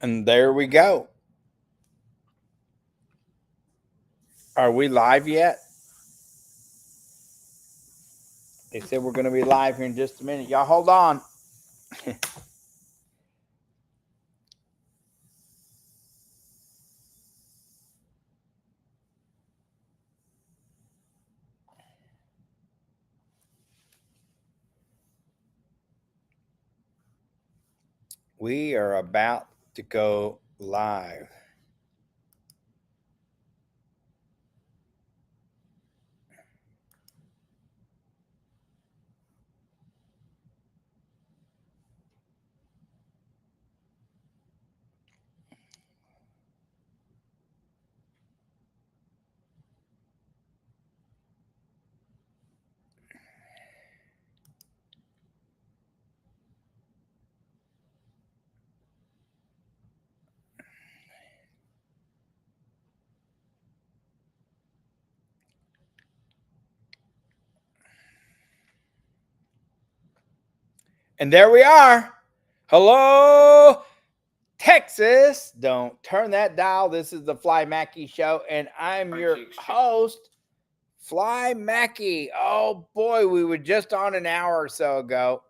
And there we go. Are we live yet? They said we're going to be live here in just a minute. Y'all hold on. We are about to go live. And there we are. Hello, Texas. Don't turn that dial. This is the Fly Mackey Show, and I'm your host, Fly Mackey. Oh boy, we were just on an hour or so ago,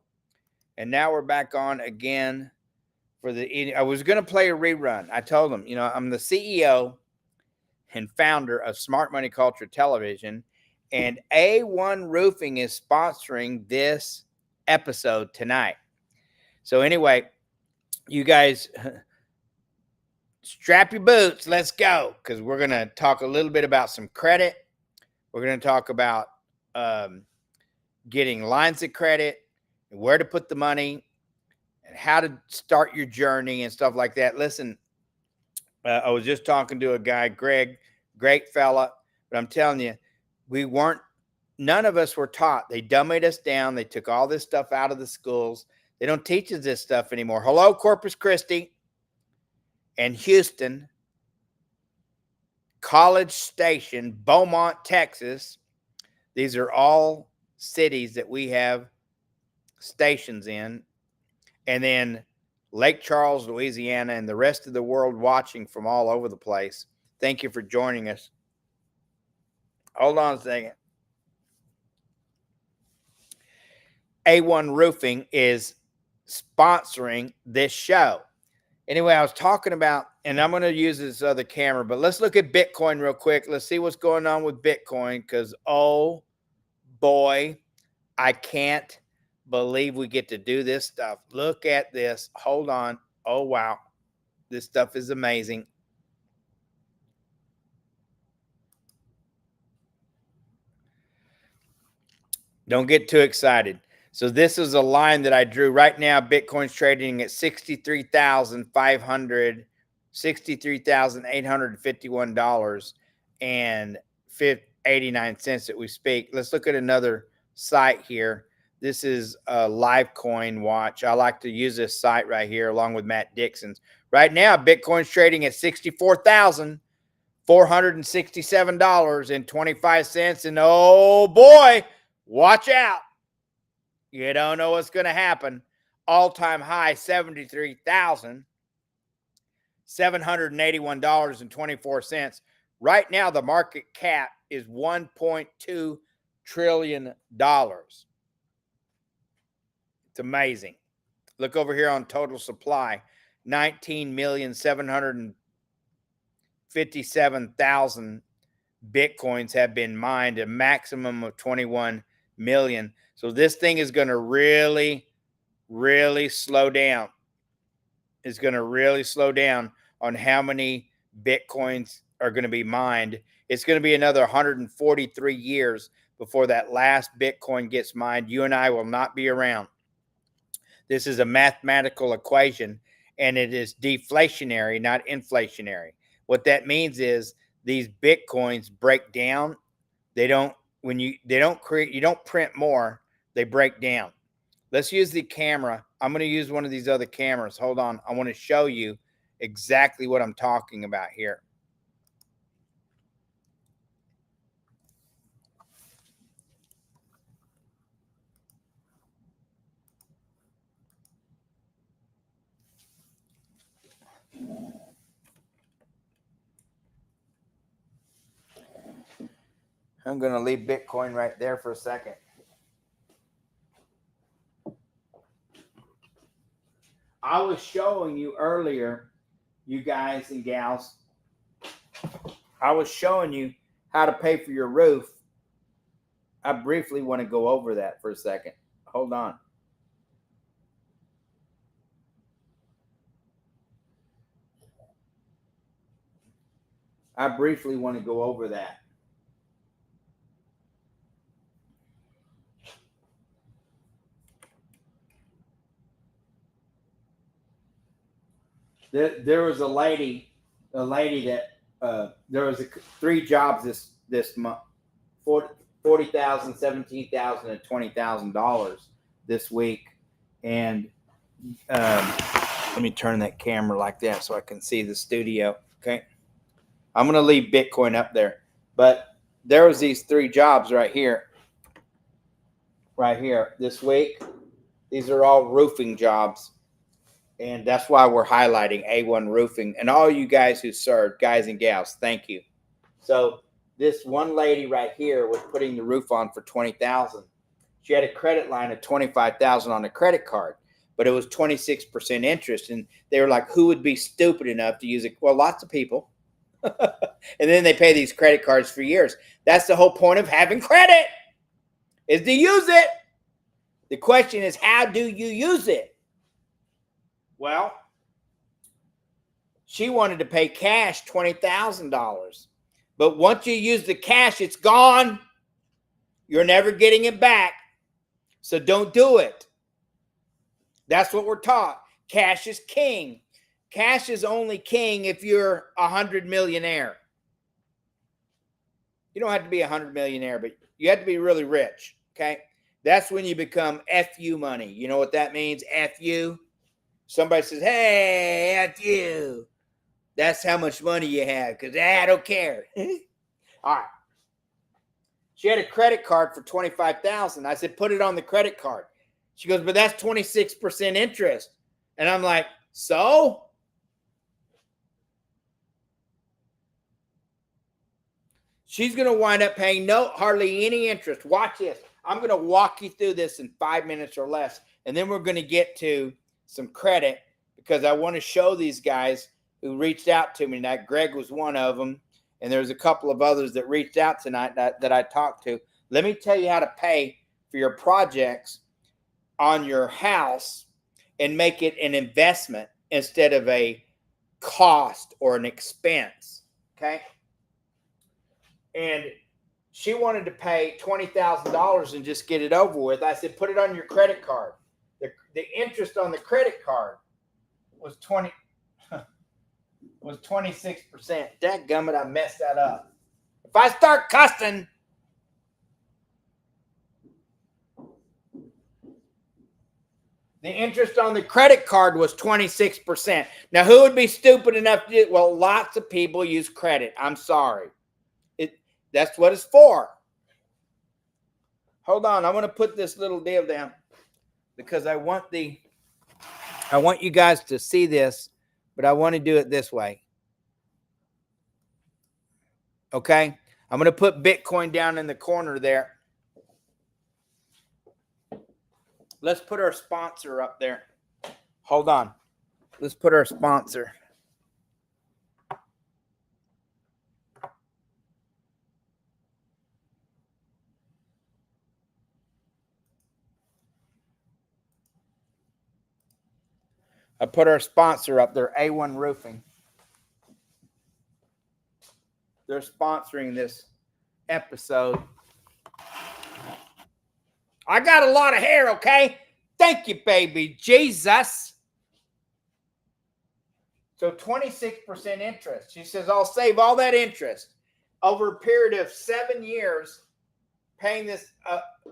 and now we're back on again for the. I was going to play a rerun. I told them, I'm the CEO and founder of Smart Money Culture Television, and A1 Roofing is sponsoring this episode tonight. So anyway, you guys strap your boots. Let's go, because we're going to talk a little bit about some credit. We're going to talk about getting lines of credit, and where to put the money, and how to start your journey and stuff like that. Listen, I was just talking to a guy, Greg, great fella, but I'm telling you, none of us were taught. They dummied us down. They took all this stuff out of the schools. They don't teach us this stuff anymore. Hello, Corpus Christi and Houston, College Station, Beaumont, Texas. These are all cities that we have stations in. And then Lake Charles, Louisiana, and the rest of the world watching from all over the place. Thank you for joining us. Hold on a second. A1 Roofing is sponsoring this show. Anyway, I was talking about, and I'm going to use this other camera, but let's look at Bitcoin real quick. Let's see what's going on with Bitcoin, because, oh boy, I can't believe we get to do this stuff. Look at this. Hold on. Oh, wow. This stuff is amazing. Don't get too excited. So this is a line that I drew. Right now, Bitcoin's trading at $63,500, $63,851 and 89 cents that we speak. Let's look at another site here. This is a Livecoin Watch. I like to use this site right here along with Matt Dixon's. Right now, Bitcoin's trading at $64,467.25. And oh boy, watch out. You don't know what's going to happen. All-time high, $73,781.24. Right now, the market cap is $1.2 trillion. It's amazing. Look over here on total supply, 19,757,000 Bitcoins have been mined, a maximum of 21 million. So this thing is going to really, really slow down. It's going to really slow down on how many Bitcoins are going to be mined. It's going to be another 143 years before that last Bitcoin gets mined. You and I will not be around. This is a mathematical equation, and it is deflationary, not inflationary. What that means is these Bitcoins break down. You don't print more, they break down. Let's use the camera. I'm going to use one of these other cameras. Hold on. I want to show you exactly what I'm talking about here. I'm going to leave Bitcoin right there for a second. I was showing you earlier, you guys and gals, I was showing you how to pay for your roof. I briefly want to go over that for a second. Hold on. I briefly want to go over that. There was a lady that there was 3 jobs this month, $40,000, $17,000, and $20,000 this week, and let me turn that camera like that so I can see the studio. Okay, I'm gonna leave Bitcoin up there, but there was these 3 jobs right here this week. These are all roofing jobs. And that's why we're highlighting A1 Roofing. And all you guys who served, guys and gals, thank you. So this one lady right here was putting the roof on for $20,000. She had a credit line of $25,000 on a credit card, but it was 26% interest. And they were like, who would be stupid enough to use it? Well, lots of people. And then they pay these credit cards for years. That's the whole point of having credit, is to use it. The question is, how do you use it? Well, she wanted to pay cash $20,000. But once you use the cash, it's gone. You're never getting it back. So don't do it. That's what we're taught. Cash is king. Cash is only king if you're a 100 millionaire. You don't have to be a 100 millionaire, but you have to be really rich. Okay? That's when you become FU money. You know what that means? FU. Somebody says, hey, F you. That's how much money you have, because I don't care. All right. She had a credit card for $25,000. I said, put it on the credit card. She goes, but that's 26% interest. And I'm like, so? She's going to wind up paying hardly any interest. Watch this. I'm going to walk you through this in 5 minutes or less, and then we're going to get to some credit, because I want to show these guys who reached out to me tonight. Greg was one of them, and there's a couple of others that reached out tonight that I talked to. Let me tell you how to pay for your projects on your house and make it an investment instead of a cost or an expense. Okay. And she wanted to pay $20,000 and just get it over with. I said, put it on your credit card. The interest on the credit card was 26%. Dadgummit, I messed that up. If I start cussing, the interest on the credit card was 26%. Now, who would be stupid enough to do it? Well, lots of people use credit. I'm sorry. That's what it's for. Hold on. I'm going to put this little deal down, because I want you guys to see this, but I want to do it this way. Okay? I'm going to put Bitcoin down in the corner there. Let's put our sponsor up there. Hold on. Let's put our sponsor. I put our sponsor up there, A1 Roofing. They're sponsoring this episode. I got a lot of hair, okay? Thank you, baby Jesus. So 26% interest. She says, I'll save all that interest over a period of 7 years, paying this,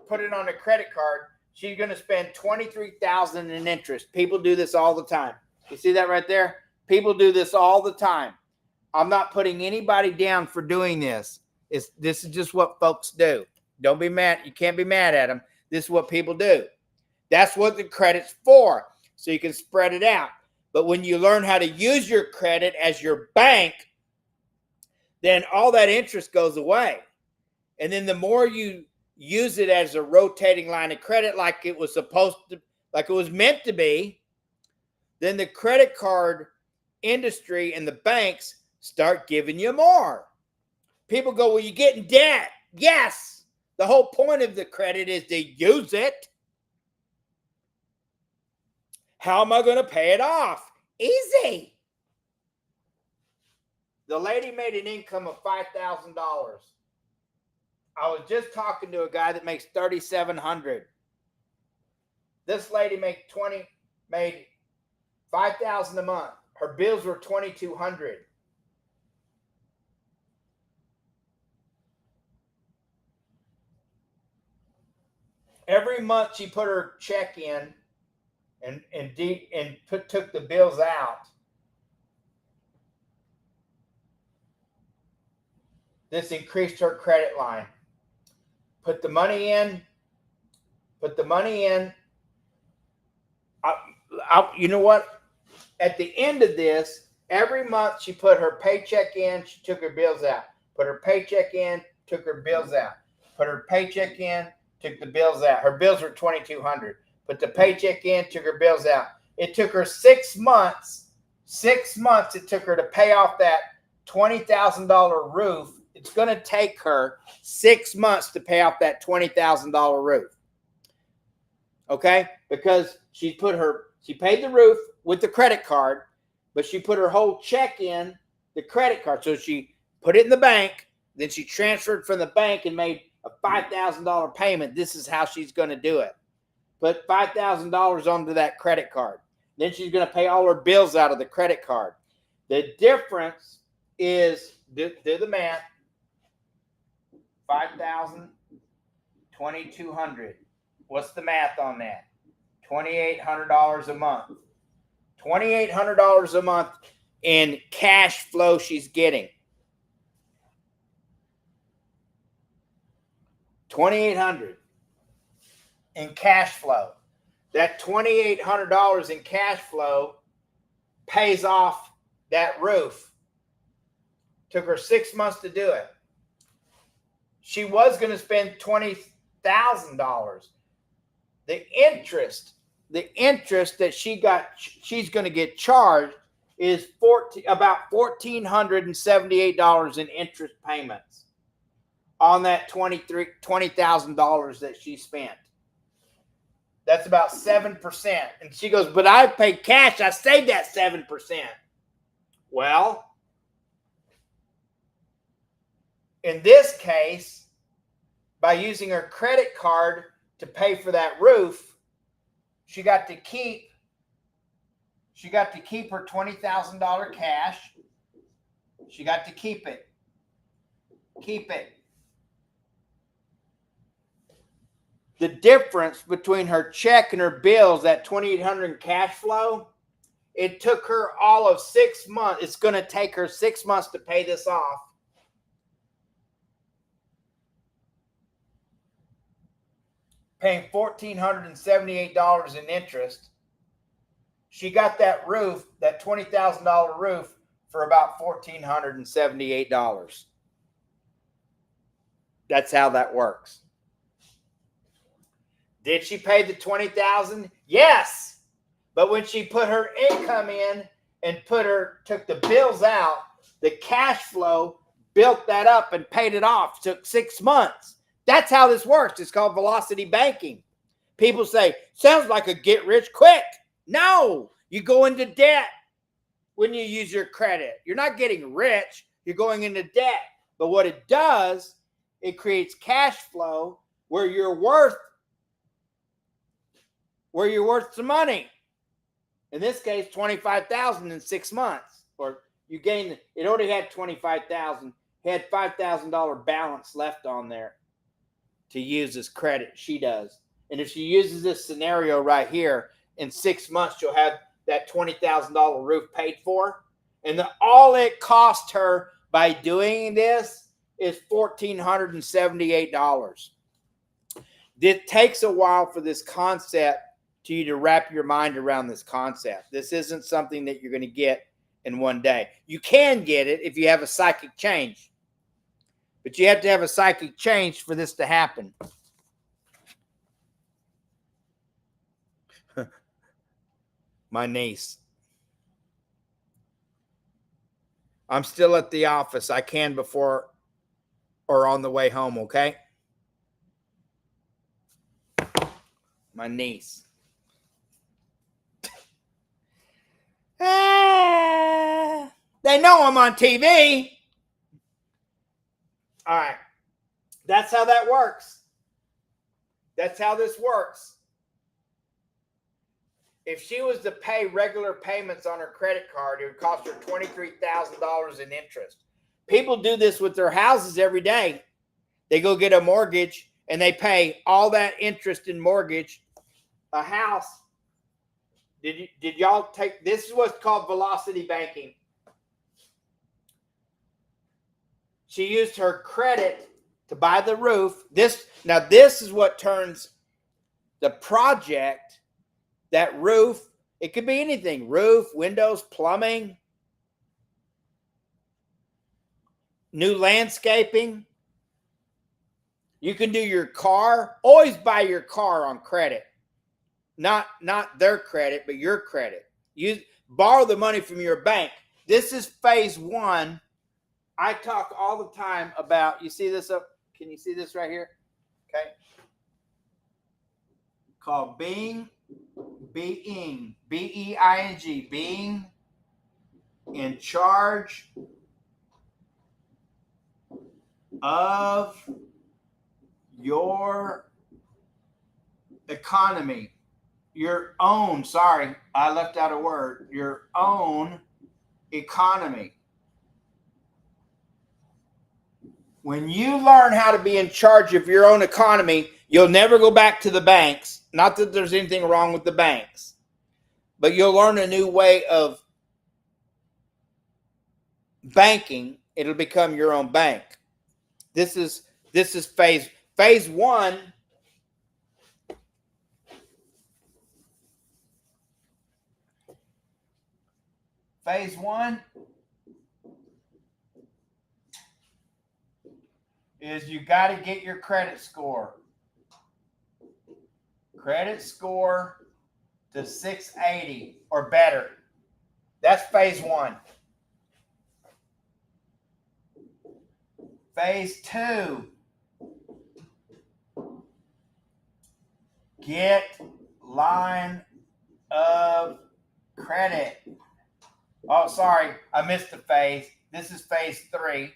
put it on a credit card. She's going to spend $23,000 in interest. People do this all the time. You see that right there? People do this all the time. I'm not putting anybody down for doing this. This is just what folks do. Don't be mad. You can't be mad at them. This is what people do. That's what the credit's for, so you can spread it out. But when you learn how to use your credit as your bank, then all that interest goes away. And then the more you use it as a rotating line of credit, like it was supposed to, like it was meant to be, then the credit card industry and the banks start giving you more. People go, well, you get in debt. Yes. The whole point of the credit is to use it. How am I going to pay it off? Easy. The lady made an income of $5,000. I was just talking to a guy that makes $3,700. This lady made $5,000 a month. Her bills were $2,200. Every month she put her check in and took the bills out. This increased her credit line. Put the money in. You know what? At the end of this, every month she put her paycheck in, she took her bills out. Put her paycheck in, took her bills out. Put her paycheck in, took the bills out. Her bills were $2,200. Put the paycheck in, took her bills out. It took her 6 months. 6 months it took her to pay off that $20,000 roof. It's going to take her 6 months to pay off that $20,000 roof. Okay? Because she paid the roof with the credit card, but she put her whole check in the credit card. So she put it in the bank, then she transferred from the bank and made a $5,000 payment. This is how she's going to do it. Put $5,000 onto that credit card. Then she's going to pay all her bills out of the credit card. The difference is, do the math, $5,000, $2,200. What's the math on that? $2,800 a month. $2,800 a month in cash flow she's getting. $2,800 in cash flow. That $2,800 in cash flow pays off that roof. Took her 6 months to do it. She was going to spend $20,000. The interest that she's going to get charged is about $1,478 in interest payments on that $20,000 that she spent. That's about 7%. And she goes, but I paid cash. I saved that 7%. Well, in this case, by using her credit card to pay for that roof, she got to keep her $20,000 cash. She got to keep it. The difference between her check and her bills, that $2,800 in cash flow, it took her all of 6 months. It's going to take her 6 months to pay this off. Paying $1,478 in interest. She got that roof, that $20,000 roof, for about $1,478. That's how that works. Did she pay the $20,000? Yes. But when she put her income in and took the bills out, the cash flow built that up and paid it off. It took 6 months. That's how this works. It's called velocity banking. People say, sounds like a get rich quick. No, you go into debt when you use your credit. You're not getting rich. You're going into debt. But what it does, it creates cash flow where you're worth some money. In this case, $25,000 in 6 months. Or you gain, it already had $25,000. It had $5,000 balance left on there to use as credit. She does. And if she uses this scenario right here, in 6 months, she'll have that $20,000 roof paid for. And all it cost her by doing this is $1,478. It takes a while for this concept to you to wrap your mind around this concept. This isn't something that you're going to get in one day. You can get it if you have a psychic change, but you have to have a psychic change for this to happen. My niece. I'm still at the office. I can before or on the way home, okay? My niece. They know I'm on TV. All right. That's how that works. That's how this works. If she was to pay regular payments on her credit card, it would cost her $23,000 in interest. People do this with their houses every day. They go get a mortgage and they pay all that interest in mortgage. A house. Did y'all take, this is what's called velocity banking. She used her credit to buy the roof. This is what turns the project, that roof, it could be anything, roof, windows, plumbing, new landscaping. You can do your car. Always buy your car on credit. Not their credit, but your credit. You borrow the money from your bank. This is phase one. I talk all the time about, you see this up? Can you see this right here? Okay. Called being, B-E-I-N-G, being in charge of your economy. Your own, sorry, I left out a word, your own economy. When you learn how to be in charge of your own economy, you'll never go back to the banks. Not that there's anything wrong with the banks, but you'll learn a new way of banking. It'll become your own bank. This is phase one. Phase one is you got to get your credit score. Credit score to 680 or better. That's phase one. Phase two, get line of credit. Oh, sorry, I missed the phase. This is phase three.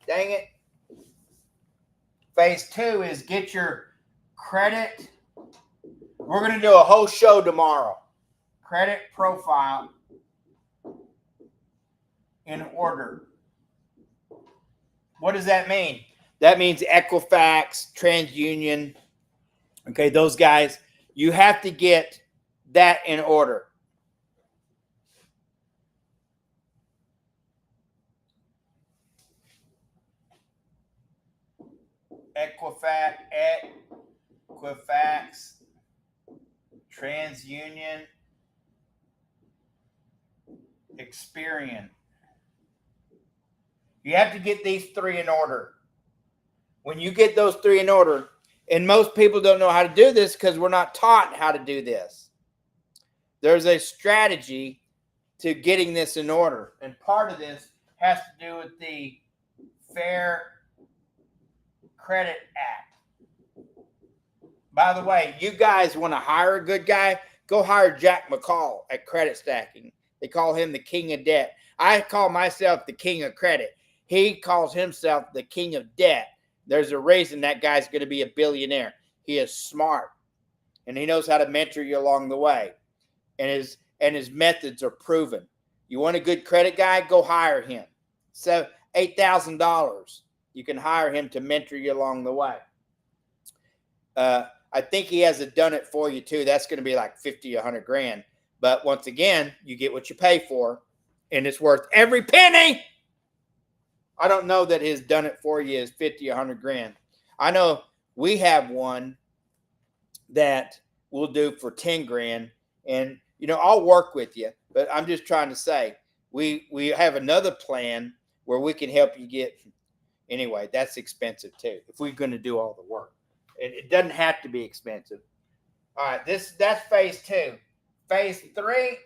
Dang it. Phase two is get your credit. We're going to do a whole show tomorrow. Credit profile in order. What does that mean? That means Equifax, TransUnion. Okay, those guys. You have to get that in order. Equifax, TransUnion, Experian. You have to get these three in order. When you get those three in order, and most people don't know how to do this because we're not taught how to do this. There's a strategy to getting this in order. And part of this has to do with the Fair Credit Act. By the way, you guys want to hire a good guy? Go hire Jack McCall at Credit Stacking. They call him the king of debt. I call myself the king of credit. He calls himself the king of debt. There's a reason that guy's going to be a billionaire. He is smart, and he knows how to mentor you along the way. And his methods are proven. You want a good credit guy? Go hire him. So $8,000. You can hire him to mentor you along the way. I think he has done it for you too. That's going to be like 50, 100 grand. But once again, you get what you pay for, and it's worth every penny. I don't know that his done it for you is 50, 100 grand. I know we have one that we'll do for 10 grand. And, you know, I'll work with you, but I'm just trying to say, we have another plan where we can help you get, anyway, that's expensive too. If we're going to do all the work, it doesn't have to be expensive. All right, that's phase 2. Phase 3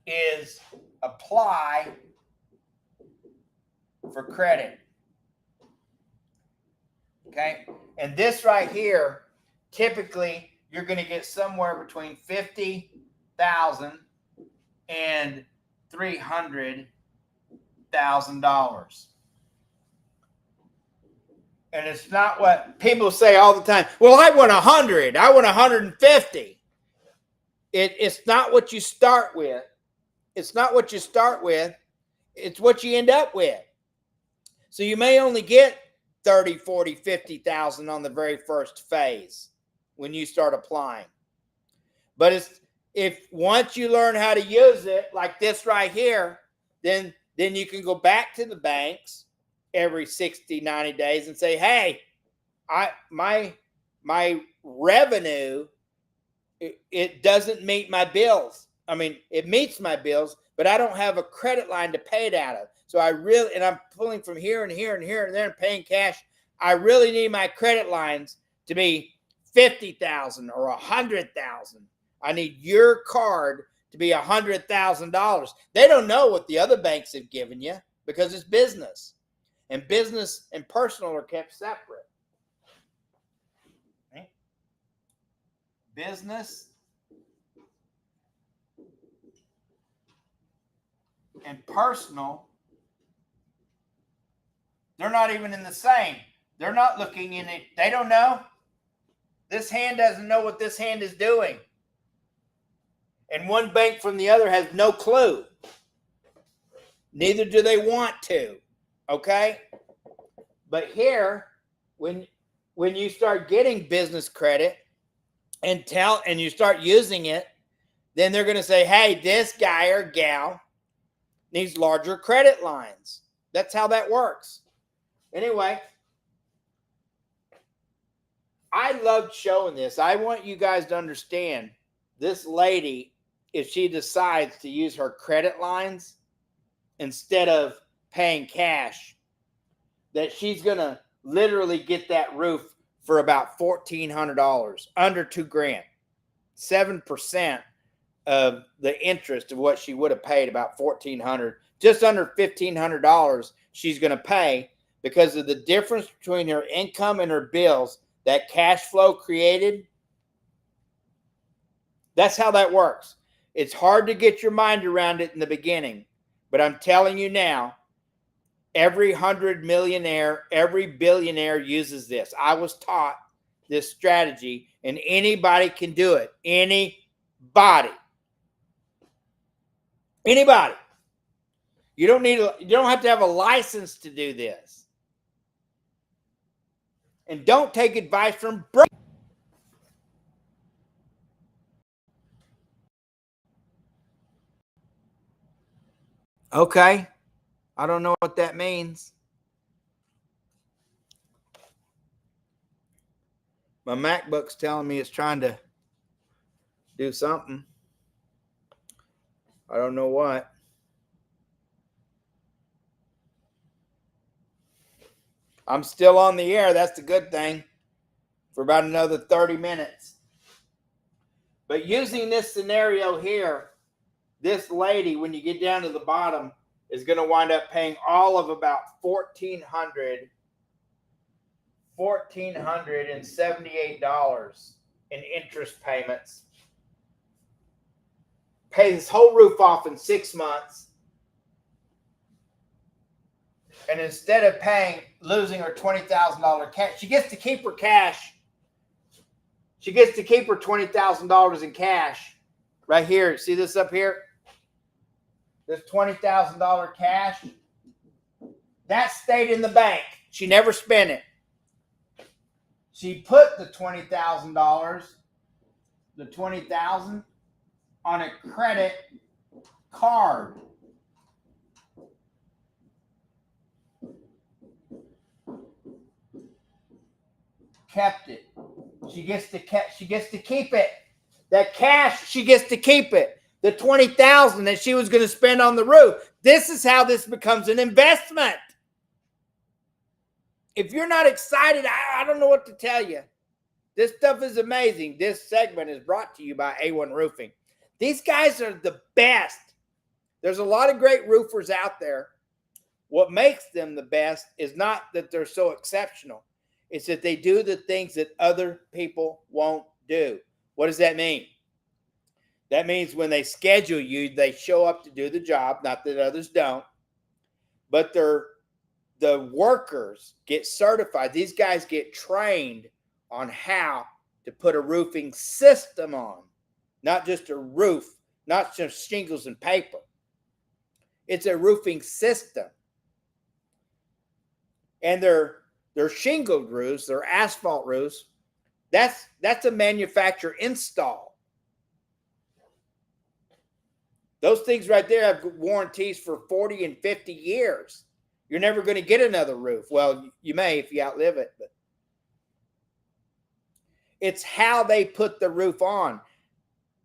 is apply for credit. Okay, and this right here, typically you're going to get somewhere between $50,000 and $300,000. And it's not what people say all the time. Well, I want 100. I want 150. It's not what you start with. It's not what you start with. It's what you end up with. So you may only get 30, 40, 50,000 on the very first phase when you start applying. But if once you learn how to use it, like this right here, then you can go back to the banks every 60, 90 days and say, hey, my revenue, it doesn't meet my bills. I mean, it meets my bills, but I don't have a credit line to pay it out of. So and I'm pulling from here and here and here and there and paying cash. I really need my credit lines to be 50,000 or 100,000. I need your card to be $100,000. They don't know what the other banks have given you because it's business. And business and personal are kept separate. Okay? Business and personal, they're not even in the same. They're not looking in it. They don't know. This hand doesn't know what this hand is doing. And one bank from the other has no clue. Neither do they want to. Okay? But here, when you start getting business credit and you start using it, then they're going to say, hey, this guy or gal needs larger credit lines. That's how that works. Anyway, I loved showing this. I want you guys to understand this lady, if she decides to use her credit lines instead of paying cash, that she's going to literally get that roof for about $1,400, under $2,000, 7% of the interest of what she would have paid, about $1,400, just under $1,500 she's going to pay because of the difference between her income and her bills, that cash flow created. That's how that works. It's hard to get your mind around it in the beginning, but I'm telling you now, every 100 millionaire, every billionaire uses this. I was taught this strategy, and anybody can do it. Anybody. You don't have to have a license to do this. And don't take advice from broke. Okay. I don't know what that means. My MacBook's telling me it's trying to do something. I don't know what. I'm still on the air. That's the good thing. For about another 30 minutes. But using this scenario here, this lady, when you get down to the bottom, is going to wind up paying all of about $1,478 in interest payments. Pay this whole roof off in 6 months. And instead of losing her $20,000 cash, she gets to keep her cash. She gets to keep her $20,000 in cash. Right here. See this up here? This $20,000 cash. That stayed in the bank. She never spent it. She put the $20,000, the $20,000 on a credit card. kept it. She gets to keep it. That cash, she gets to keep it. The $20,000 that she was going to spend on the roof. This is how this becomes an investment. If you're not excited, I don't know what to tell you. This stuff is amazing. This segment is brought to you by A1 Roofing. These guys are the best. There's a lot of great roofers out there. What makes them the best is not that they're so exceptional. It's that they do the things that other people won't do. What does that mean? That means when they schedule you, they show up to do the job. Not that others don't. But the workers get certified. These guys get trained on how to put a roofing system on. Not just a roof, not just shingles and paper. It's a roofing system. And they're shingled roofs, they're asphalt roofs. That's a manufacturer install. Those things right there have warranties for 40 and 50 years. You're never going to get another roof. Well, you may if you outlive it, but it's how they put the roof on.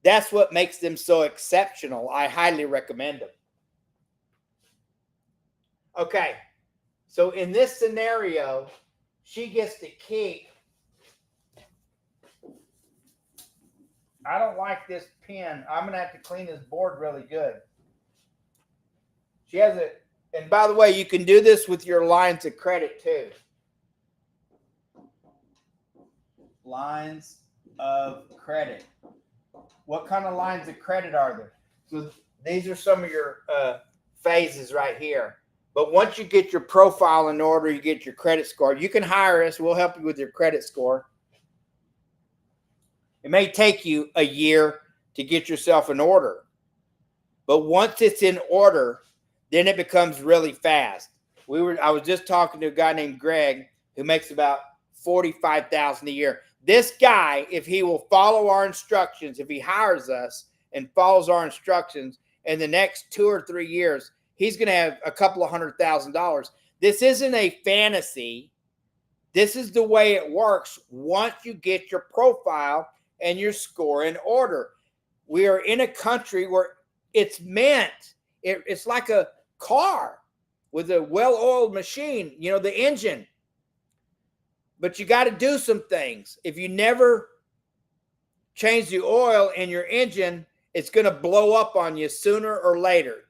That's what makes them so exceptional. I highly recommend them. Okay, so in this scenario, she gets to keep. I don't like this pen. I'm going to have to clean this board really good. She has it. And by the way, you can do this with your lines of credit too. Lines of credit. What kind of lines of credit are there? So these are some of your phases right here. But once you get your profile in order, you get your credit score, you can hire us. We'll help you with your credit score. It may take you a year to get yourself in order. But once it's in order, then it becomes really fast. I was just talking to a guy named Greg who makes about $45,000 a year. This guy, if he will follow our instructions, if he hires us and follows our instructions in the next 2 or 3 years, he's going to have a couple of $100,000. This isn't a fantasy. This is the way it works once you get your profile and your score in order. We are in a country where it's meant. It's like a car with a well-oiled machine, you know, the engine. But you got to do some things. If you never change the oil in your engine, it's going to blow up on you sooner or later.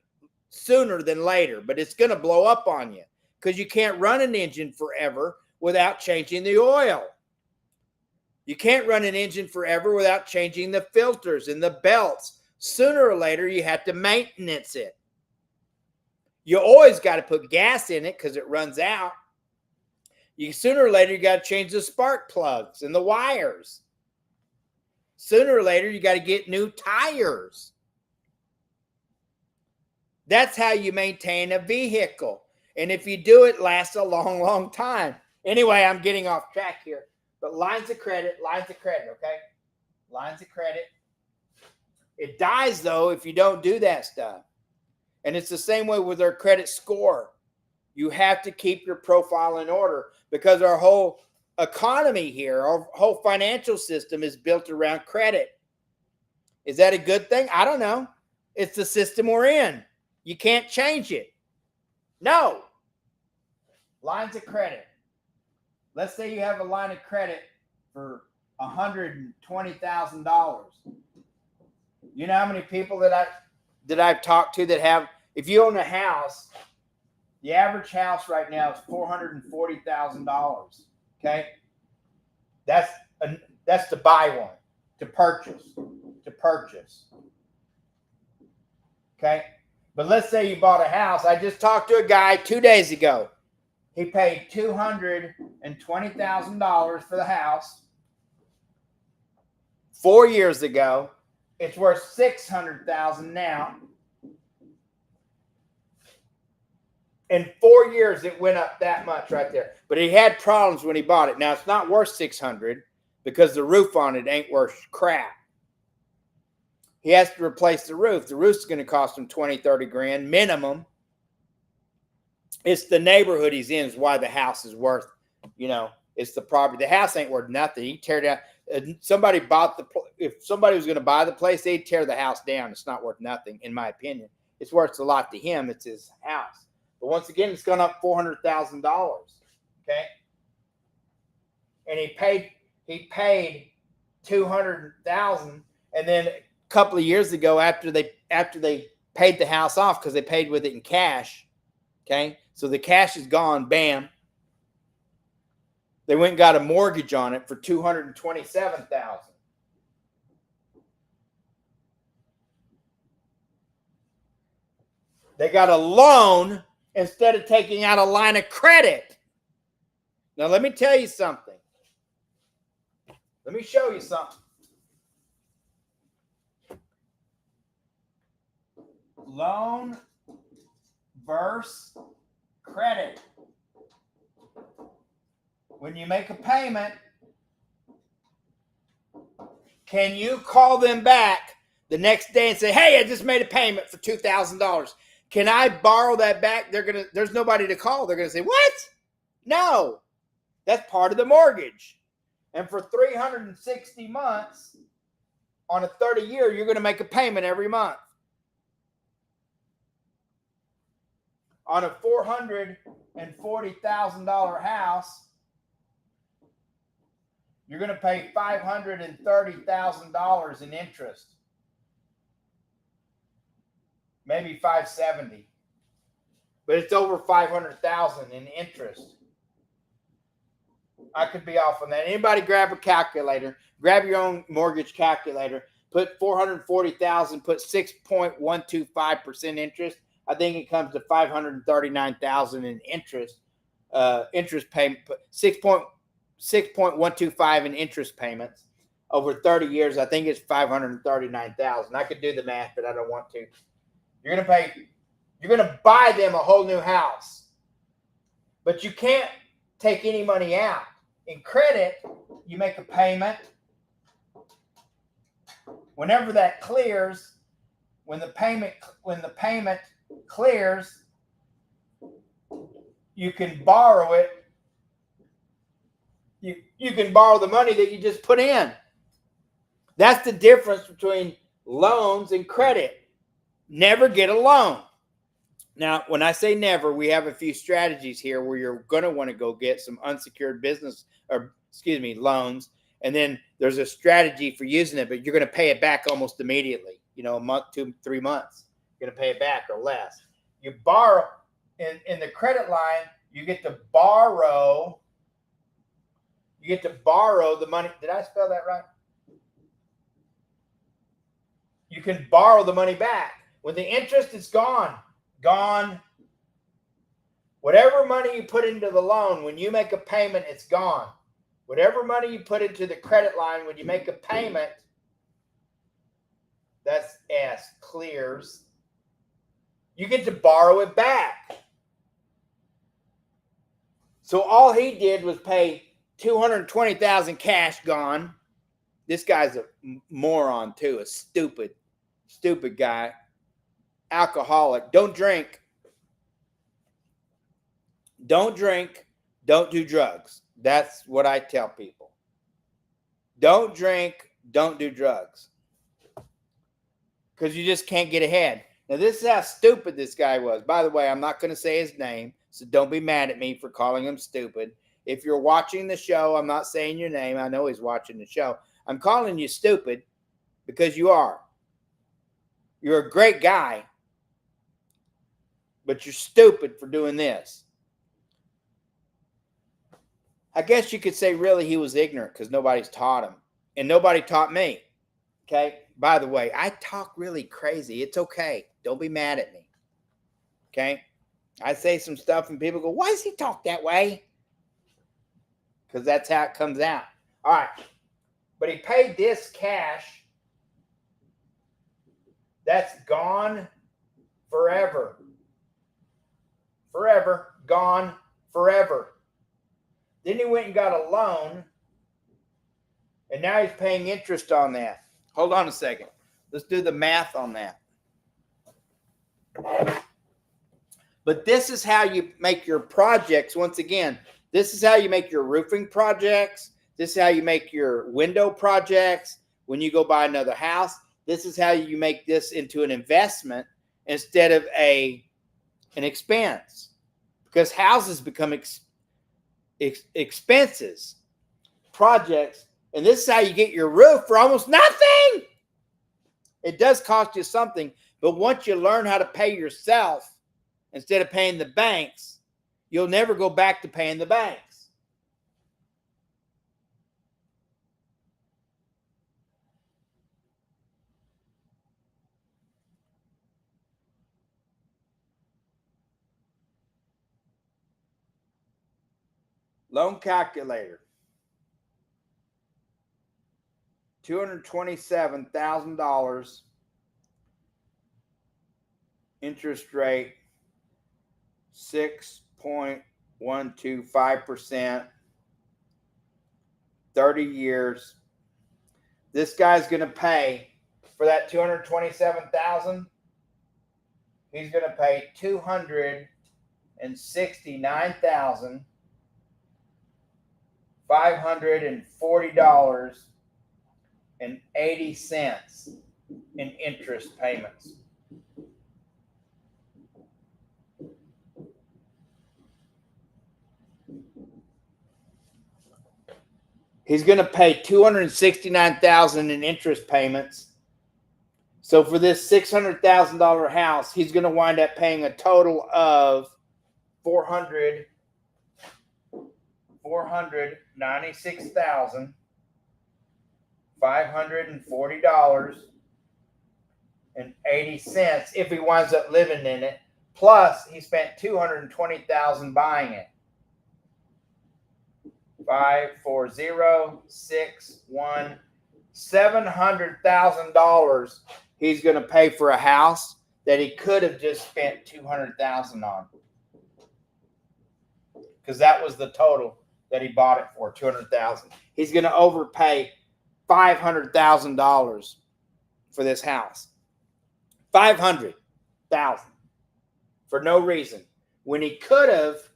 Sooner than later, but it's going to blow up on you because you can't run an engine forever without changing the oil. You can't run an engine forever without changing the filters and the belts. Sooner or later, you have to maintenance it. You always got to put gas in it because it runs out. Sooner or later, you got to change the spark plugs and the wires. Sooner or later, you got to get new tires. That's how you maintain a vehicle. And if you do it, lasts a long, long time. Anyway, I'm getting off track here. But lines of credit, okay? Lines of credit. It dies, though, if you don't do that stuff. And it's the same way with our credit score. You have to keep your profile in order because our whole economy here, our whole financial system is built around credit. Is that a good thing? I don't know. It's the system we're in. You can't change it. No. Lines of credit. Let's say you have a line of credit for $120,000. You know how many people that I've talked to that have, if you own a house, the average house right now is $440,000. Okay? That's to buy one, to purchase. Okay? But let's say you bought a house. I just talked to a guy 2 days ago. He paid $220,000 for the house. 4 years ago, it's worth $600,000 now. In 4 years, it went up that much right there. But he had problems when he bought it. Now it's not worth $600,000 because the roof on it ain't worth crap. He has to replace the roof. The roof's going to cost him $20,000-$30,000 minimum. It's the neighborhood he's in is why the house is worth, It's the property. The house ain't worth nothing. He tear down. Somebody bought if somebody was going to buy the place, they'd tear the house down. It's not worth nothing, in my opinion. It's worth a lot to him. It's his house. But once again, it's gone up $400,000. Okay, and he paid $200,000, and then a couple of years ago, after they paid the house off, because they paid with it in cash. Okay, so the cash is gone. Bam. They went and got a mortgage on it for $227,000. They got a loan instead of taking out a line of credit. Now, let me tell you something. Let me show you something. Loan versus credit. When you make a payment, can you call them back the next day and say, hey, I just made a payment for $2,000. Can I borrow that back? There's nobody to call. They're going to say, what? No, that's part of the mortgage. And for 360 months on a 30-year, you're going to make a payment every month. On a $440,000 house, you're going to pay $530,000 in interest. Maybe $570,000. But it's over $500,000 in interest. I could be off on that. Anybody grab a calculator, grab your own mortgage calculator, put $440,000, put 6.125% interest. I think it comes to $539,000 in interest. Interest payment, 6.125 in interest payments over 30 years. I think it's $539,000. I could do the math, but I don't want to. You're going to buy them a whole new house, but you can't take any money out. In credit, you make a payment. Whenever that clears, when the payment clears, you can borrow it. You can borrow the money that you just put in. That's the difference between loans and credit. Never get a loan. Now, when I say never, we have a few strategies here where you're going to want to go get some unsecured loans. And then there's a strategy for using it, but you're going to pay it back almost immediately. A month, 2, 3 months. You're going to pay it back or less. You borrow in the credit line, you get to borrow. You get to borrow the money. Did I spell that right? You can borrow the money back. When the interest is gone. Whatever money you put into the loan, when you make a payment, it's gone. Whatever money you put into the credit line, when you make a payment, that's S, clears. You get to borrow it back. So all he did was pay $220,000 cash, gone. This guy's a moron too, a stupid guy. Alcoholic. Don't drink. Don't drink. Don't do drugs. That's what I tell people. Don't drink. Don't do drugs. Because you just can't get ahead. Now, this is how stupid this guy was. By the way, I'm not going to say his name, so don't be mad at me for calling him stupid. If you're watching the show, I'm not saying your name. I know he's watching the show. I'm calling you stupid because you are. You're a great guy, but you're stupid for doing this. I guess you could say really he was ignorant because nobody's taught him. And nobody taught me. Okay? By the way, I talk really crazy. It's okay. Don't be mad at me. Okay? I say some stuff and people go, why does he talk that way? Because that's how it comes out. All right. But he paid this cash. That's gone forever. Forever. Gone forever. Then he went and got a loan. And now he's paying interest on that. Hold on a second. Let's do the math on that. But this is how you make your projects. Once again, This is how you make your roofing projects. This is how you make your window projects. When you go buy another house, this is how you make this into an investment instead of an expense, because houses become expenses, projects, and this is how you get your roof for almost nothing. It does cost you something, but once you learn how to pay yourself instead of paying the banks, you'll never go back to paying the banks. Loan calculator. $227,000 interest rate, 6.125%, 30 years. This guy's going to pay for that $227,000. He's going to pay $269,540.80 in interest payments. He's going to pay $269,000 in interest payments. So for this $600,000 house, he's going to wind up paying a total of $496,540.80 if he winds up living in it. Plus, he spent $220,000 buying it. 54061 $700,000 he's going to pay for a house that he could have just spent $200,000 on, because that was the total that he bought it for, $200,000. He's going to overpay $500,000 for this house. $500,000 for no reason, when he could have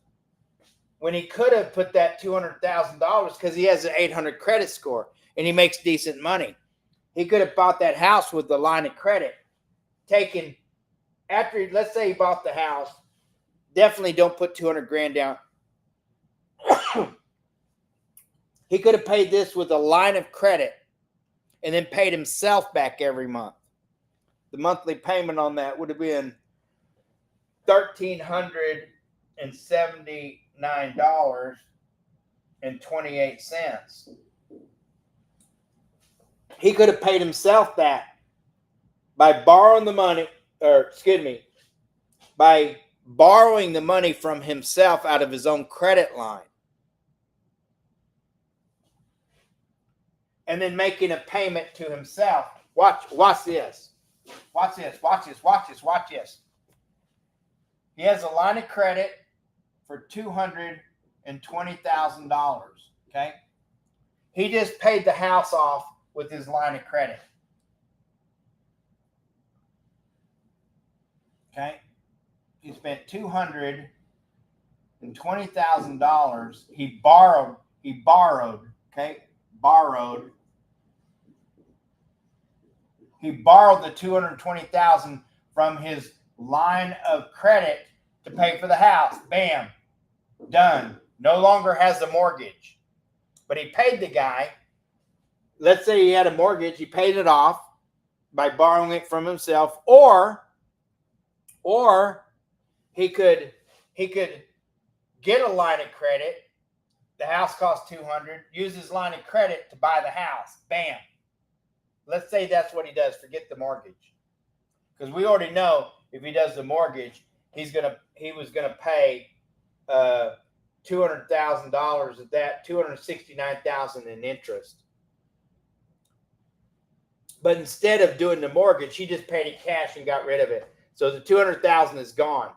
put that $200,000, because he has an 800 credit score and he makes decent money. He could have bought that house with the line of credit. Let's say he bought the house, definitely don't put $200,000 down. He could have paid this with a line of credit and then paid himself back every month. The monthly payment on that would have been $1,379.28. He could have paid himself that by borrowing the money, by borrowing the money from himself out of his own credit line, and then making a payment to himself. Watch this. Watch this. He has a line of credit for $220,000. Okay. He just paid the house off with his line of credit. Okay. He spent $220,000. He borrowed. Okay. He borrowed the $220,000 from his line of credit to pay for the house. Bam. Done. No longer has the mortgage. But he paid the guy. Let's say he had a mortgage. He paid it off by borrowing it from himself, or he could get a line of credit. The house costs $200,000. Use his line of credit to buy the house. Bam. Let's say that's what he does. Forget the mortgage, because we already know if he does the mortgage, he was gonna pay $200,000 of that, $269,000 in interest. But instead of doing the mortgage, he just paid it cash and got rid of it. So the $200,000 is gone.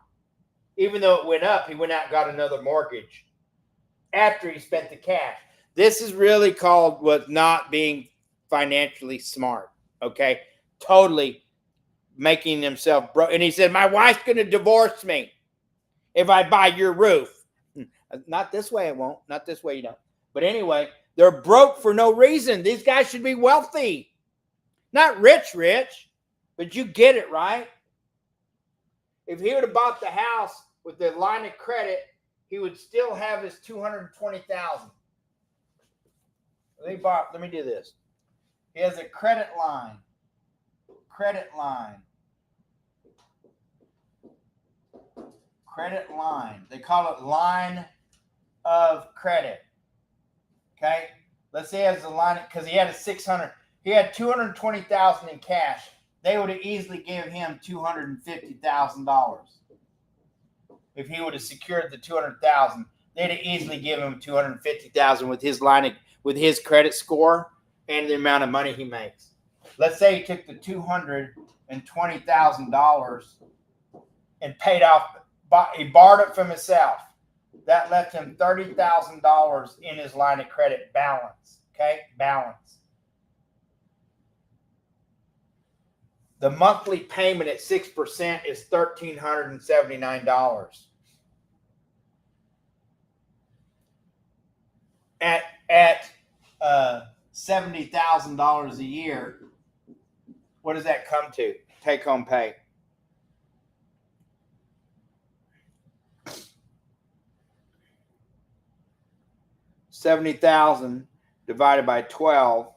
Even though it went up, he went out and got another mortgage after he spent the cash. This is really called what not being financially smart. Okay, totally making himself broke. And he said, "My wife's going to divorce me if I buy your roof." Not this way it won't. Not this way you don't. But anyway, they're broke for no reason. These guys should be wealthy. Not rich, but you get it, right? If he would have bought the house with the line of credit, he would still have his $220,000. Let me do this. He has a credit line. Credit line. They call it line of credit. Okay? Let's say he has a line because he had a 600. He had $220,000 in cash. They would have easily given him $250,000. If he would have secured the $200,000, they'd have easily given him $250,000 with his with his credit score and the amount of money he makes. Let's say he took the $220,000 and paid off. He borrowed it from himself. That left him $30,000 in his line of credit balance. Okay, balance. The monthly payment at 6% is $1,379. At $70,000 a year, what does that come to? Take home pay. $70,000 divided by 12,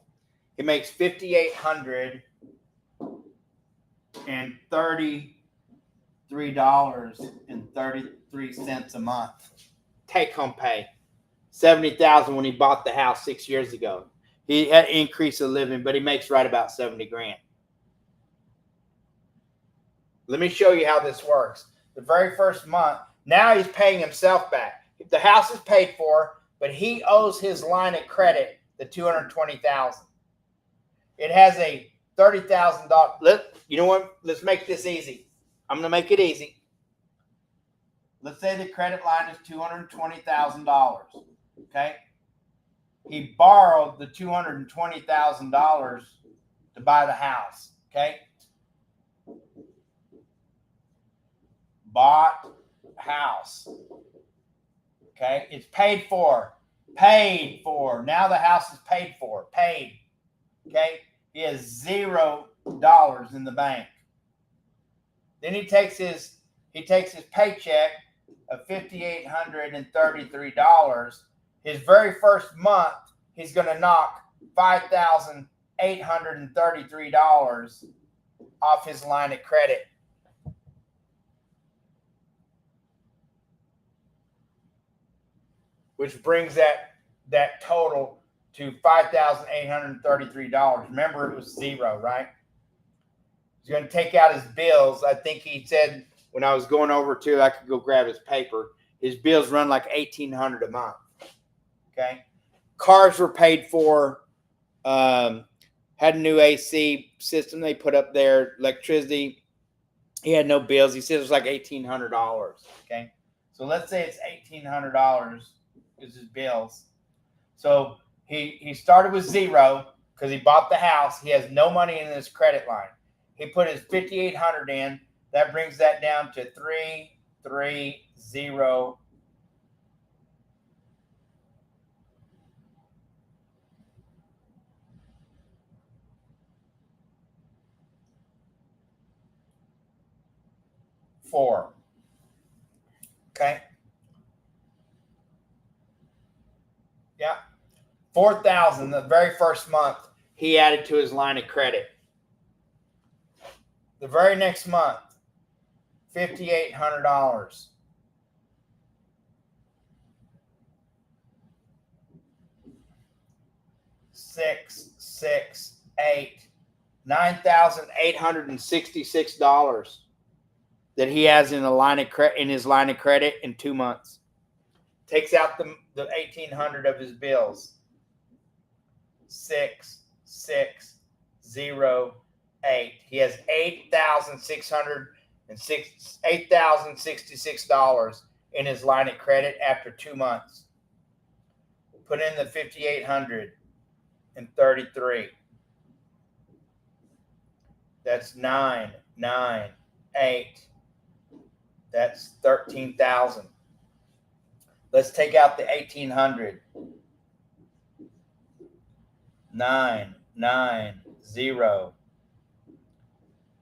it makes $5,833.33 a month. Take home pay. $70,000 when he bought the house 6 years ago. He had an increase of living, but he makes right about $70,000. Let me show you how this works. The very first month, now he's paying himself back. If the house is paid for, but he owes his line of credit the $220,000. It has a $30,000. You know what? Let's make this easy. I'm going to make it easy. Let's say the credit line is $220,000. Okay. He borrowed the $220,000 to buy the house. Okay. Bought house. Okay. It's paid for. Paid for. Now the house is paid for. Paid. Okay. He has $0 in the bank. Then he takes his paycheck of $5,833. His very first month, he's going to knock $5,833 off his line of credit. Which brings that total to $5,833. Remember, it was $0, right? He's going to take out his bills. I think he said when I was going over to, I could go grab his paper. His bills run like $1,800 a month. Okay. Cars were paid for. Had a new AC system they put up there. Electricity. He had no bills. He said it was like $1,800. Okay. So let's say it's $1,800 is his bills. So he started with $0 because he bought the house. He has no money in his credit line. He put his $5,800 in. That brings that down to $330. Okay. Yeah. $4,000 the very first month he added to his line of credit. The very next month, $5,800. $9,866 that he has in his line of credit in 2 months. Takes out the $1,800 of his bills. 6,608. He has $8,066 in his line of credit after 2 months. Put in the $5,833. That's 998. That's $13,000. Let's take out the 1800. 990.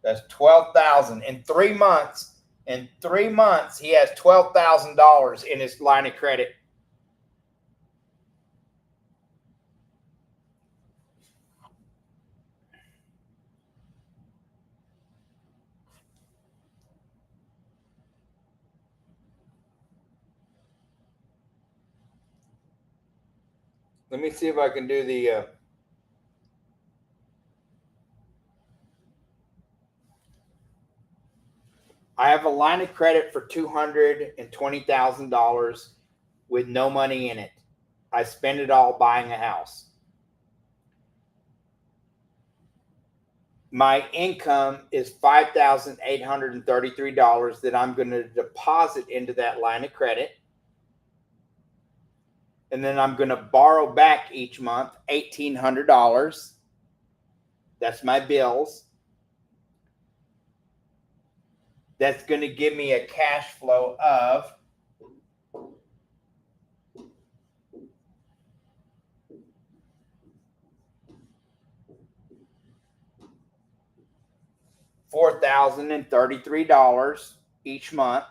That's 12,000 in 3 months. In 3 months, he has $12,000 in his line of credit. Let me see if I can do the I have a line of credit for $220,000 with no money in it. I spend it all buying a house. My income is $5,833 that I'm going to deposit into that line of credit. And then I'm going to borrow back each month $1,800. That's my bills. That's going to give me a cash flow of $4,033 each month.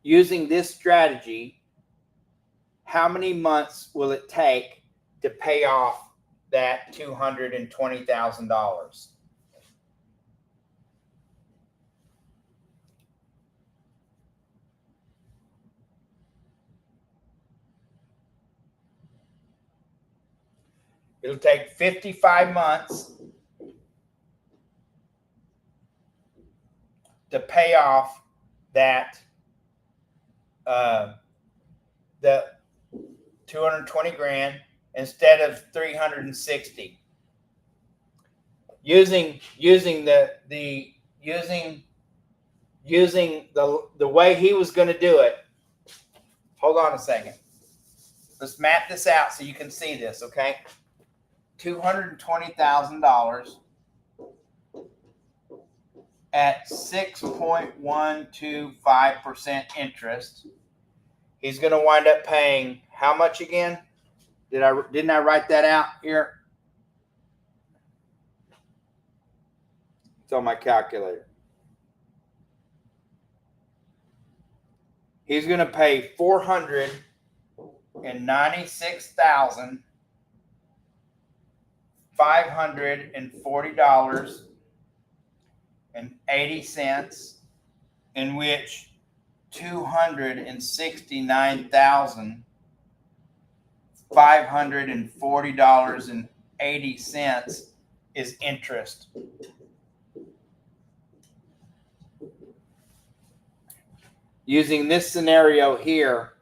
Using this strategy, how many months will it take to pay off that $220,000? It'll take 55 months to pay off that the 220 grand instead of 360. Using the way he was going to do it. Hold on a second. Let's map this out so you can see this, okay? $220,000 at 6.125% interest. He's going to wind up paying how much again? Didn't I write that out here? It's on my calculator. He's going to pay $496,540.80, in which $269,540.80 is interest. Using this scenario here,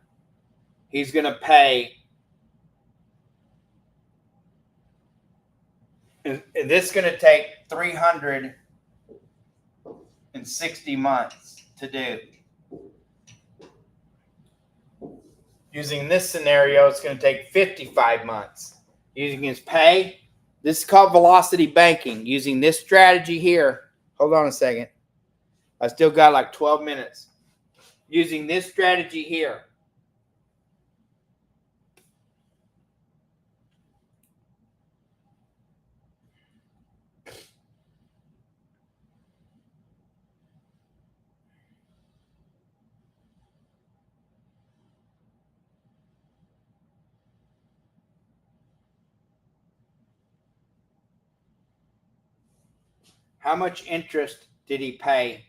he's going to pay, and this is going to take 360 months to do. Using this scenario, it's going to take 55 months. Using his pay, this is called velocity banking. Using this strategy here, hold on a second. I still got like 12 minutes. Using this strategy here, how much interest did he pay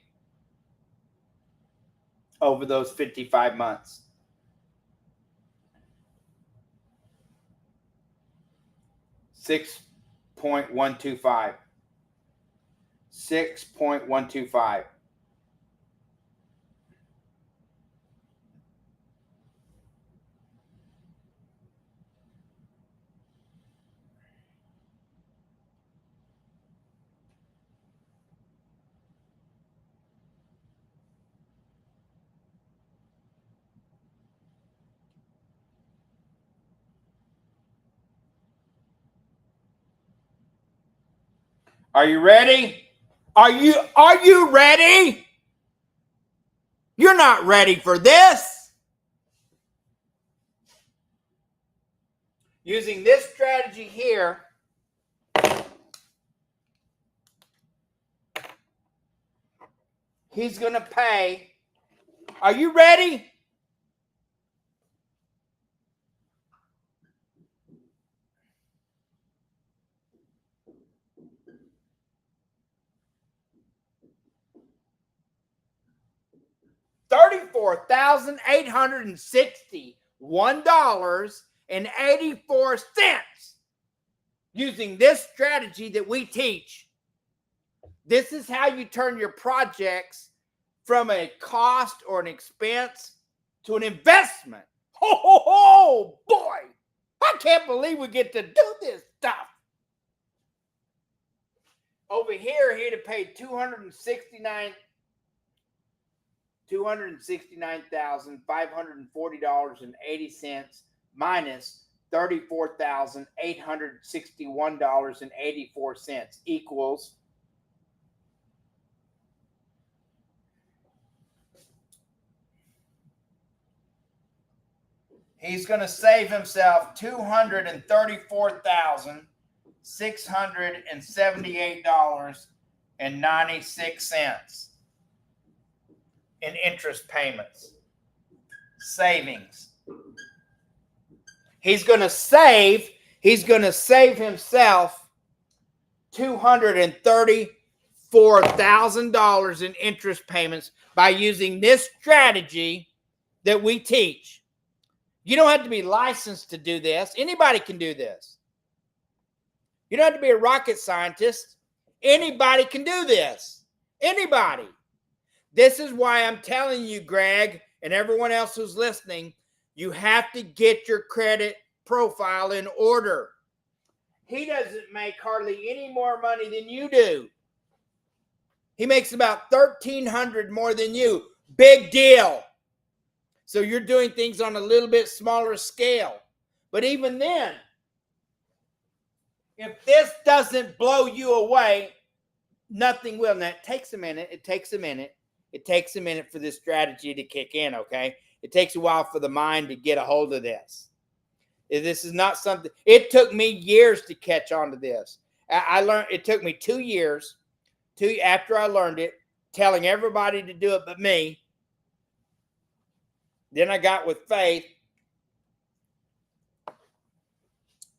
over those 55 months? $6.125. 6.125. Are you ready? Are you ready? You're not ready for this. Using this strategy here, he's going to pay. Are you ready? $34,861.84 using this strategy that we teach. This is how you turn your projects from a cost or an expense to an investment. Ho, ho, ho, boy. I can't believe we get to do this stuff. Over here, he'd have paid $269,540.80 minus $34,861.84 equals he's going to save himself $234,678.96 in interest payments. Savings. He's going to save himself $234,000 in interest payments by using this strategy that we teach. You don't have to be licensed to do this. Anybody can do this. You don't have to be a rocket scientist. Anybody can do this. Anybody. This is why I'm telling you, Greg, and everyone else who's listening, you have to get your credit profile in order. He doesn't make hardly any more money than you do. He makes about $1,300 more than you. Big deal. So you're doing things on a little bit smaller scale. But even then, if this doesn't blow you away, nothing will. Now, it takes a minute. It takes a minute for this strategy to kick in, okay? It takes a while for the mind to get a hold of this. This is not something, it took me years to catch on to this. I learned, it took me 2 years after I learned it, telling everybody to do it but me. Then I got with Faith,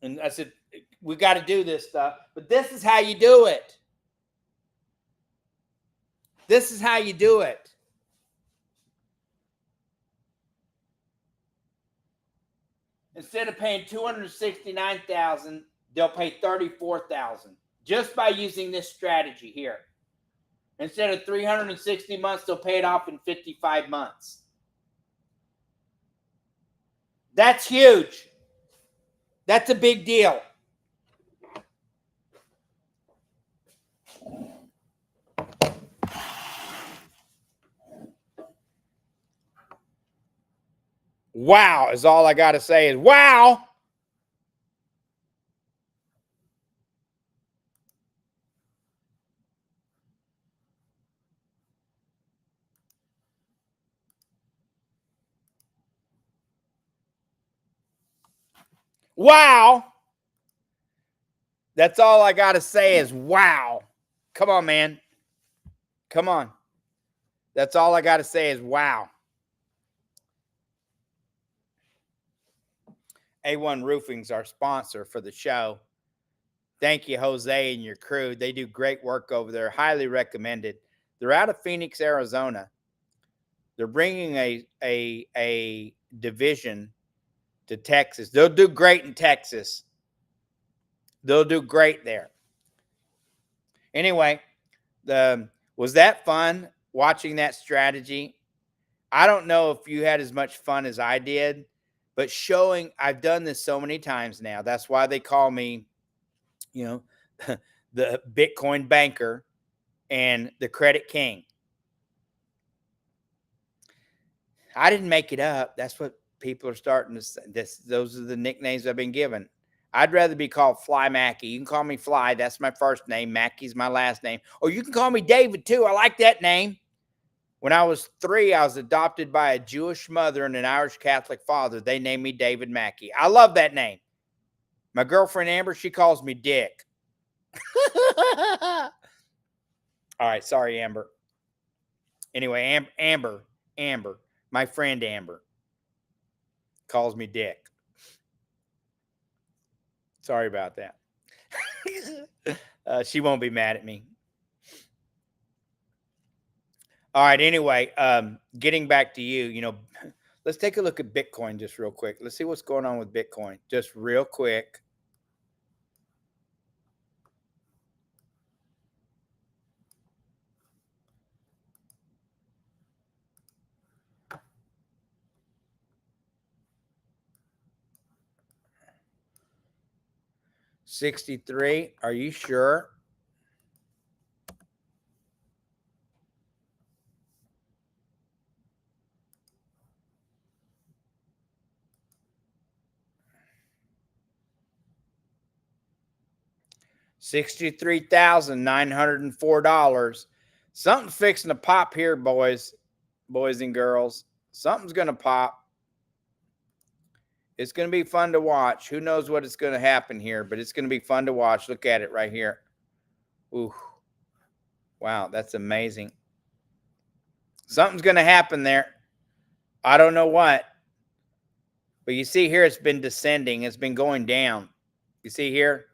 and I said, we got to do this stuff. But this is how you do it. This is how you do it. Instead of paying $269,000, they'll pay $34,000 just by using this strategy here. Instead of 360 months, they'll pay it off in 55 months. That's huge. That's a big deal. Wow is all I got to say is wow. Wow. That's all I got to say is wow. Come on, man. Come on. That's all I got to say is wow. A1 Roofing's our sponsor for the show. Thank you, Jose and your crew. They do great work over there. Highly recommended. They're out of Phoenix, Arizona. They're bringing a division to Texas. They'll do great in Texas. They'll do great there. Anyway, was that fun watching that strategy? I don't know if you had as much fun as I did, but showing, I've done this so many times now. That's why they call me, the Bitcoin banker and the credit king. I didn't make it up. That's what people are starting to say. Those are the nicknames I've been given. I'd rather be called Fly Mackey. You can call me Fly. That's my first name. Mackey's my last name. Or you can call me David too. I like that name. When I was 3, I was adopted by a Jewish mother and an Irish Catholic father. They named me David Mackey. I love that name. My girlfriend Amber, she calls me Dick. All right, sorry, Amber. Anyway, Amber, my friend Amber calls me Dick. Sorry about that. She won't be mad at me. All right. Anyway, getting back to you, let's take a look at Bitcoin just real quick. Let's see what's going on with Bitcoin just real quick. $63. Are you sure? $63,904. Something's fixing to pop here, boys and girls. Something's going to pop. It's going to be fun to watch. Who knows what is going to happen here, but it's going to be fun to watch. Look at it right here. Ooh. Wow, that's amazing. Something's going to happen there. I don't know what. But you see here, it's been descending. It's been going down. You see here?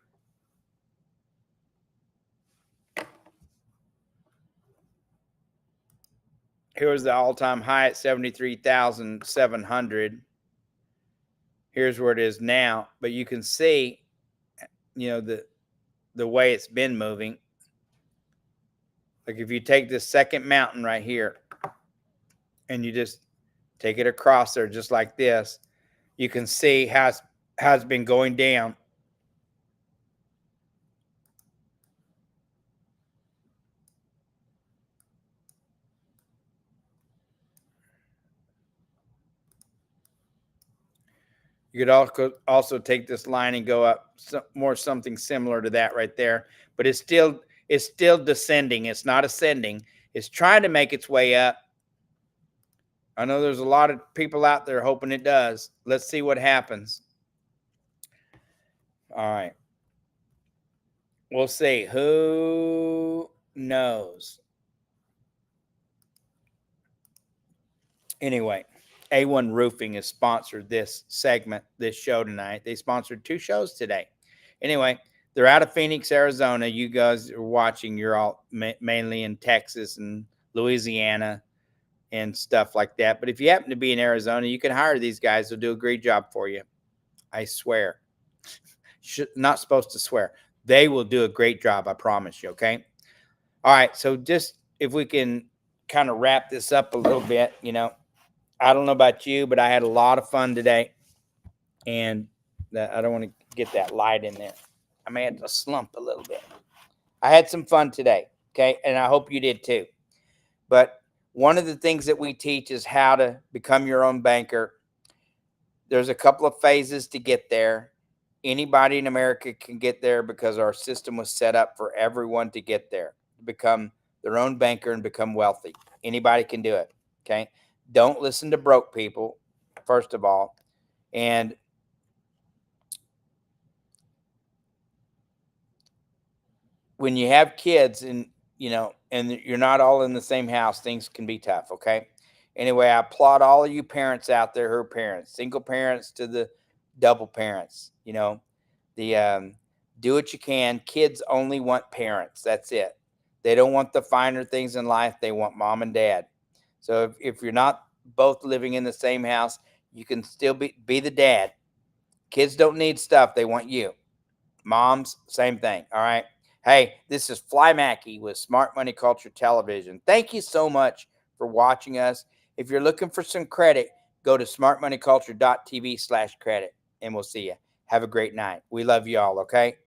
Here's the all-time high at 73,700. Here's where it is now. But you can see, the way it's been moving. Like if you take this second mountain right here and you just take it across there just like this, you can see how it's been going down. You could also take this line and go up something similar to that right there. But it's still descending. It's not ascending. It's trying to make its way up. I know there's a lot of people out there hoping it does. Let's see what happens. All right. We'll see. Who knows? Anyway, A1 Roofing has sponsored this segment, this show tonight. They sponsored 2 shows today. Anyway, they're out of Phoenix, Arizona. You guys are watching. You're all mainly in Texas and Louisiana and stuff like that. But if you happen to be in Arizona, you can hire these guys. They'll do a great job for you. I swear. Not supposed to swear. They will do a great job. I promise you. Okay. All right. So just if we can kind of wrap this up a little bit, I don't know about you, but I had a lot of fun today. And I don't want to get that light in there. I may have to slump a little bit. I had some fun today. Okay. And I hope you did too. But one of the things that we teach is how to become your own banker. There's a couple of phases to get there. Anybody in America can get there because our system was set up for everyone to get there, to become their own banker and become wealthy. Anybody can do it. Okay. Don't listen to broke people, first of all. And when you have kids and you're not all in the same house, things can be tough. Okay. Anyway, I applaud all of you parents out there who are parents, single parents to the double parents. Do what you can. Kids only want parents. That's it. They don't want the finer things in life. They want mom and dad. So if you're not both living in the same house, you can still be the dad. Kids don't need stuff. They want you. Moms, same thing. All right. Hey, this is Fly Mackey with Smart Money Culture Television. Thank you so much for watching us. If you're looking for some credit, go to smartmoneyculture.tv/credit and we'll see you. Have a great night. We love you all. Okay.